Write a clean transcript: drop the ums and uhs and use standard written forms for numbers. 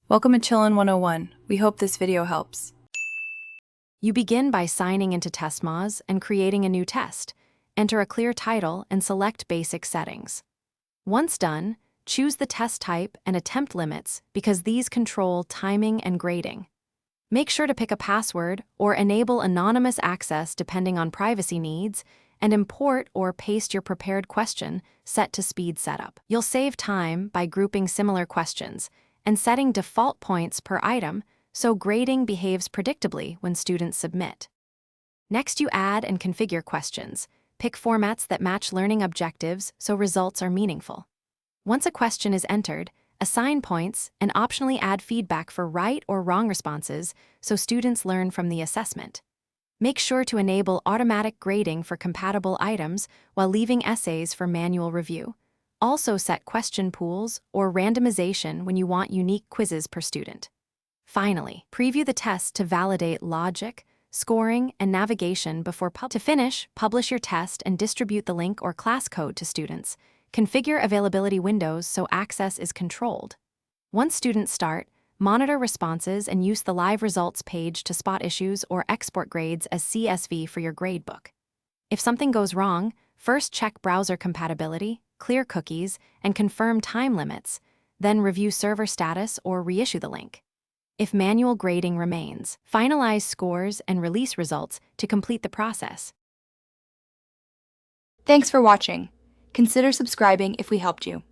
Welcome to Chillin' 101. We hope this video helps. You begin by signing into Testmoz and creating a new test. Enter a clear title and select basic settings. Once done, choose the test type and attempt limits because these control timing and grading. Make sure to pick a password or enable anonymous access depending on privacy needs, and import or paste your prepared question set to speed setup. You'll save time by grouping similar questions and setting default points per item so grading behaves predictably when students submit. Next, you add and configure questions. Pick formats that match learning objectives so results are meaningful. Once a question is entered, assign points and optionally add feedback for right or wrong responses so students learn from the assessment. Make sure to enable automatic grading for compatible items while leaving essays for manual review. Also set question pools or randomization when you want unique quizzes per student. Finally, preview the test to validate logic, scoring, and navigation before To finish, publish your test and distribute the link or class code to students. Configure availability windows so access is controlled. Once students start, monitor responses and use the live results page to spot issues or export grades as CSV for your gradebook. If something goes wrong, first check browser compatibility, clear cookies, and confirm time limits, then review server status or reissue the link. If manual grading remains, finalize scores and release results to complete the process. Thanks for watching. Consider subscribing if we helped you.